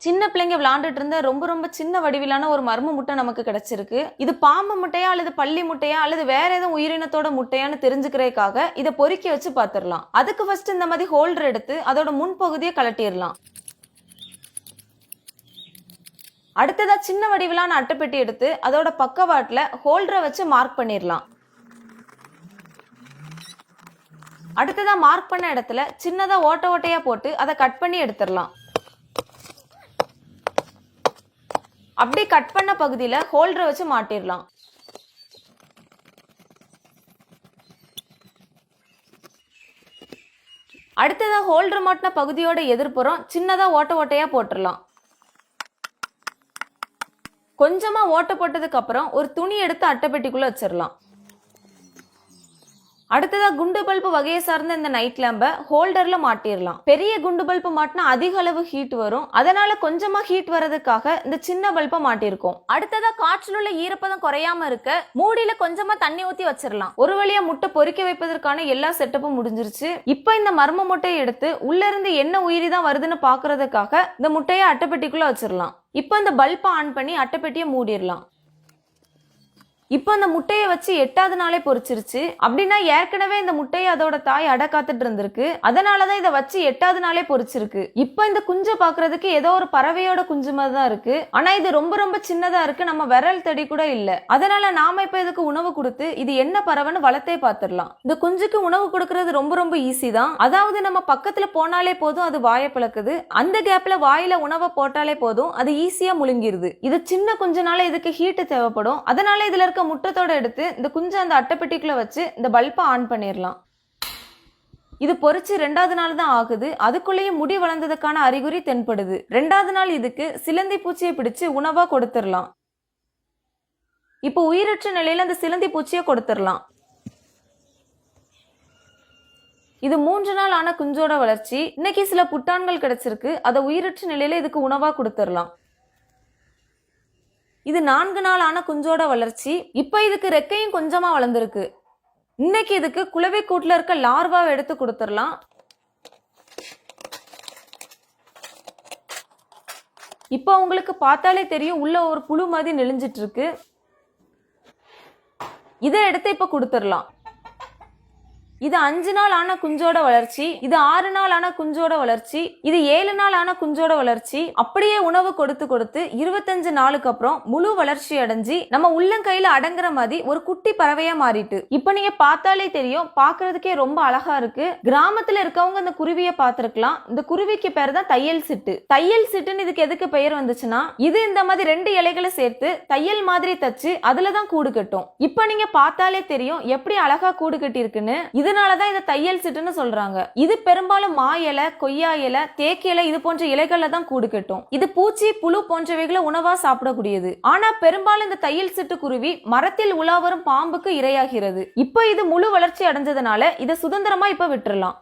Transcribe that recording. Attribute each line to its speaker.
Speaker 1: சின்ன பிள்ளைங்க விளையாண்டுட்டு இருந்த ரொம்ப ரொம்ப சின்ன வடிவிலான ஒரு மர்ம முட்டை நமக்கு கிடைச்சிருக்கு. இது பாம்பு முட்டையா அல்லது பள்ளி முட்டையா அல்லது வேற ஏதோ உயிரினத்தோட முட்டையான்னு தெரிஞ்சுக்கிறதுக்காக இதை பொறுக்கி வச்சு பார்த்துடலாம். அதுக்கு ஃபர்ஸ்ட் இந்த மாதிரி ஹோல்டர் எடுத்து அதோட முன்பகுதியை கலட்டிடலாம். அடுத்ததா சின்ன வடிவிலான அட்டைப்பெட்டி எடுத்து அதோட பக்கவாட்டுல ஹோல்டரை வச்சு மார்க் பண்ணிடலாம். அடுத்ததா மார்க் பண்ண இடத்துல சின்னதா ஓட்ட ஓட்டையா போட்டு அதை கட் பண்ணி எடுத்துடலாம். அப்படி கட் பண்ண பகுதியில ஹோல்டரை வச்சு மாட்டிடலாம். அடுத்ததா ஹோல்டர் மாட்டின பகுதியோட எதிர்ப்புறம் சின்னதா ஓட்ட ஓட்டையா போட்டுடலாம். கொஞ்சமா ஓட்ட போட்டதுக்கு அப்புறம் ஒரு துணி எடுத்து அட்டைப்பெட்டிக்குள்ள வச்சிடலாம். அடுத்ததா குண்டு பல்பு வகையை சார்ந்த இந்த நைட் லேம்ப ஹோல்டர்ல மாட்டிடலாம். பெரிய குண்டு பல்பு மாட்டினா அதிக அளவு ஹீட் வரும். அதனால கொஞ்சமா ஹீட் வரதுக்காக இந்த சின்ன பல்பை மாட்டிருக்கோம். அடுத்ததா காற்றில் உள்ள ஈரப்பதம் குறையாம இருக்க மூடியில கொஞ்சமா தண்ணி ஊத்தி வச்சிடலாம். ஒரு வழியா முட்டை பொறிக்க வைப்பதற்கான எல்லா செட்டப்பும் முடிஞ்சிருச்சு. இப்ப இந்த மர்ம முட்டையை எடுத்து உள்ள இருந்து என்ன உயிரி தான் வருதுன்னு பாக்குறதுக்காக இந்த முட்டையை அட்டைப்பெட்டிக்குள்ள வச்சிடலாம். இப்ப இந்த பல்பை ஆன் பண்ணி அட்டைப்பெட்டியை மூடிடலாம். இப்போ அந்த முட்டையை வச்சு 8வது நாளே பொரிச்சிருச்சு. அப்படின்னா ஏற்கனவே இந்த முட்டையை அதோட தாய் அடை காத்துட்டு இருந்திருக்கு. அதனாலதான் இதை வச்சு 8வது நாளே பொரிச்சிருக்கு. இப்போ இந்த குஞ்சை பாக்குறதுக்கு ஏதோ ஒரு பறவையோட குஞ்சு மாதிரி தான் இருக்கு. ஆனா இது ரொம்ப ரொம்ப சின்னதா இருக்கு. நம்ம விரல் தடி கூட இல்ல. அதனால நாம இப்ப இதுக்கு உணவு கொடுத்து இது என்ன பறவைன்னு வளர்த்தே பாத்துடலாம். இந்த குஞ்சுக்கு உணவு கொடுக்கறது ரொம்ப ரொம்ப ஈஸி தான். அதாவது நம்ம பக்கத்துல போனாலே போதும் அது வாயை பிளக்குது. அந்த கேப்ல வாயில உணவை போட்டாலே போதும் அது ஈஸியா முழுங்கிருது. இது சின்ன குஞ்சுனால இதுக்கு ஹீட் தேவைப்படும். அதனால இதுல இருக்க முட்டத்தோட எடுத்து இந்த குஞ்சு அந்த அட்டைப்பெட்டிக்குள்ள வச்சு இந்த பல்பை ஆன் பண்ணிடலாம். இது பொரிச்சு 2வது நாள் தான் ஆகுது. அதுக்குள்ளேயே முடி வளர்ந்ததுக்கான அறிகுறி தென்படுது. 2வது நாள் இதுக்கு சிலந்தி பூச்சியை பிடிச்சு உணவா கொடுத்துடலாம். இப்போ உயிரற்ற நிலையில அந்த சிலந்தி பூச்சியை கொடுத்துடலாம். இது 3 நாள் ஆன குஞ்சோட வளர்ச்சி. இன்னைக்கு சில புட்டான்கள் கிடைச்சிருக்கு. அதை உயிரற்ற நிலையில இதுக்கு உணவா கொடுத்துடலாம். இது 4 நாள் ஆன குஞ்சோட வளர்ச்சி. இப்ப இதுக்கு ரெக்கையும் கொஞ்சமா வளர்ந்துருக்கு. இன்னைக்கு இதுக்கு குளவி கூட்டுல இருக்க லார்வாவை எடுத்து கொடுத்துடலாம். இப்ப உங்களுக்கு பார்த்தாலே தெரியும் உள்ள ஒரு புழு மாதிரி நெளிஞ்சிட்டு இருக்கு. இதை எடுத்து இப்ப கொடுத்துடலாம். இது 5 நாள் ஆன குஞ்சோட வளர்ச்சி. இது 6 நாள் ஆன குஞ்சோட வளர்ச்சி. இது 7 நாள் ஆன குஞ்சோட வளர்ச்சி. அப்படியே உணவு கொடுத்து கொடுத்து 25 நாளுக்கு அப்புறம் முழு வளர்ச்சி அடைஞ்சி நம்ம உள்ளங்கையில அடங்குற மாதிரி ஒரு குட்டி பறவையா மாறிட்டு. இப்ப நீங்க பார்த்தாலே தெரியும், பாக்குறதுக்கே ரொம்ப அழகா இருக்கு. கிராமத்துல இருக்கவங்க இந்த குருவியை பார்த்திருக்கலாம். இந்த குருவிக்கு பேர் தான் தையல் சிட்டு. தையல் சிட்டுன்னு இதுக்கு எதுக்கு பெயர் வந்துச்சுன்னா, இது இந்த மாதிரி 2 இலைகளை சேர்த்து தையல் மாதிரி தச்சு அதுலதான் கூடு கட்டும். இப்ப நீங்க பார்த்தாலே தெரியும் எப்படி அழகா கூடு கட்டி இருக்குன்னு. இதனாலதான் இதை தையல் சிட்டுன்னு சொல்றாங்க. இது பெரும்பாலும் மா இலை, கொய்யா இலை, தேக்கு இலை இது போன்ற இலைகள்ல தான் கூடு கட்டும். இது பூச்சி, புழு போன்றவைகளை உணவா சாப்பிடக்கூடியது. ஆனா பெரும்பாலும் இந்த தையல் சிட்டு குருவி மரத்தில் உலா வரும் பாம்புக்கு இரையாகிறது. இப்ப இது முழு வளர்ச்சி அடைஞ்சதுனால இதை சுதந்திரமா இப்ப விட்டுறலாம்.